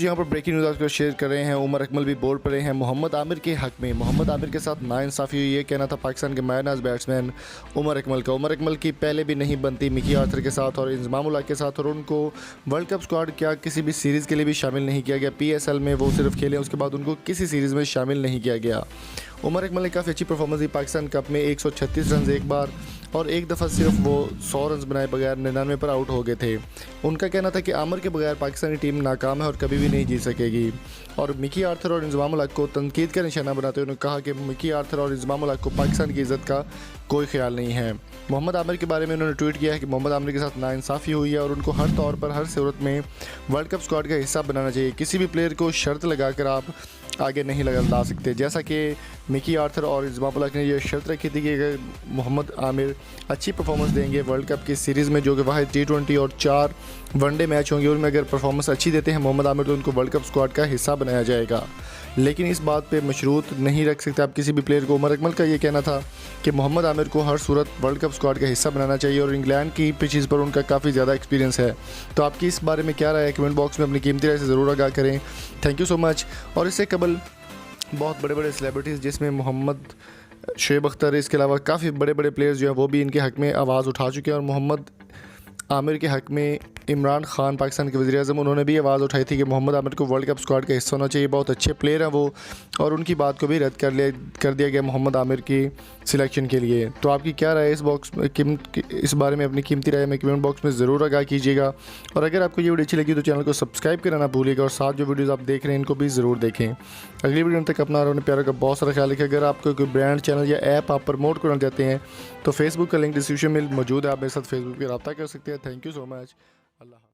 यहाँ पर breaking news आपको शेयर कर रहे हैं। उमर अकमल भी बोर्ड पर रहे हैं मोहम्मद आमिर के हक में। मोहम्मद आमिर के साथ नाइंसाफ़ी हुई, ये कहना था पाकिस्तान के मायनाज बैट्समैन उमर अकमल का। उमर अकमल की पहले भी नहीं बनती मिकी आर्थर के साथ और इंजमाम के साथ, और उनको वर्ल्ड कप स्क्वाड क्या किसी भी सीरीज़ के लिए भी शामिल नहीं किया गया। PSL में वो सिर्फ खेले, उसके बाद उनको किसी सीरीज़ में शामिल नहीं किया गया। उमर अकमल ने काफ़ी अच्छी परफॉर्मेंस दी पाकिस्तान कप में, 136 रन एक बार और एक दफ़ा सिर्फ वो 100 रन बनाए बगैर 99 पर आउट हो गए थे। उनका कहना था कि आमिर के बगैर पाकिस्तानी टीम नाकाम है और कभी भी नहीं जीत सकेगी। और मिकी आर्थर और इंजमाम को तनकीद का निशाना बनाते हुए उन्होंने कहा कि मिकी आर्थर और इंजमाम को पाकिस्तान की इज़्ज़त का कोई ख्याल नहीं है। मोहम्मद आमिर के बारे में उन्होंने ट्वीट किया है कि मोहम्मद आमिर के साथ नाइंसाफ़ी हुई है और उनको हर तौर पर हर सूरत में वर्ल्ड कप स्क्वाड का हिस्सा बनाना चाहिए। किसी भी प्लेयर को शर्त लगाकर आप आगे नहीं ला सकते, जैसा कि मिकी आर्थर और इंजमाम ने ये शर्त रखी थी कि अगर मोहम्मद आमिर अच्छी परफॉर्मेंस देंगे वर्ल्ड कप की सीरीज़ में, जो कि वाहिद T20 और 4 वनडे मैच होंगे, उनमें अगर परफॉर्मेंस अच्छी देते हैं मोहम्मद आमिर तो उनको वर्ल्ड कप स्क्वाड का हिस्सा बनाया जाएगा। लेकिन इस बात पे मशरूत नहीं रख सकते आप किसी भी प्लेयर को। उमर अकमल का ये कहना था कि मोहम्मद आमिर को हर सूरत वर्ल्ड कप स्क्वाड का हिस्सा बनाना चाहिए और इंग्लैंड की पिचेस पर उनका काफ़ी ज़्यादा एक्सपीरियंस है। तो आपकी इस बारे में क्या राय है, कमेंट बॉक्स में अपनी कीमती राय से ज़रूर आगाह करें। Thank you so much. और इससे कबल बहुत बड़े बड़े सेलिब्रिटीज़ जिसमें मोहम्मद शुएब अख्तर, इसके अलावा काफ़ी बड़े बड़े प्लेयर्स जो है वो भी इनके हक़ में आवाज़ उठा चुके हैं। और मोहम्मद आमिर के हक़ में इमरान खान पाकिस्तान के वज़ीर-ए-आज़म, उन्होंने भी आवाज़ उठाई थी कि मोहम्मद आमिर को वर्ल्ड कप स्क्वाड का हिस्सा होना चाहिए, बहुत अच्छे प्लेयर हैं वो, और उनकी बात को भी रद्द कर दिया गया मोहम्मद आमिर की सिलेक्शन के लिए। तो आपकी क्या राय है इस बॉक्स में, इस बारे में अपनी कीमती राय में कमेंट बॉक्स में ज़रूर आगाह कीजिएगा। और अगर आपको ये वीडियो अच्छी लगी तो चैनल को सब्सक्राइब करना ना भूलिएगा और साथ जो वीडियोज़ आप देख रहे हैं इनको भी ज़रूर देखें। अगली वीडियो तक अपना और अपने प्यारों का बहुत सारा ख्याल रखें। अगर आपको कोई ब्रांड, चैनल या ऐप आप प्रमोट करना चाहते हैं तो फेसबुक का लिंक डिस्क्रिप्शन में मौजूद है, आप मेरे साथ फेसबुक पर रब्ता कर सकते हैं। Thank you so much. Allah.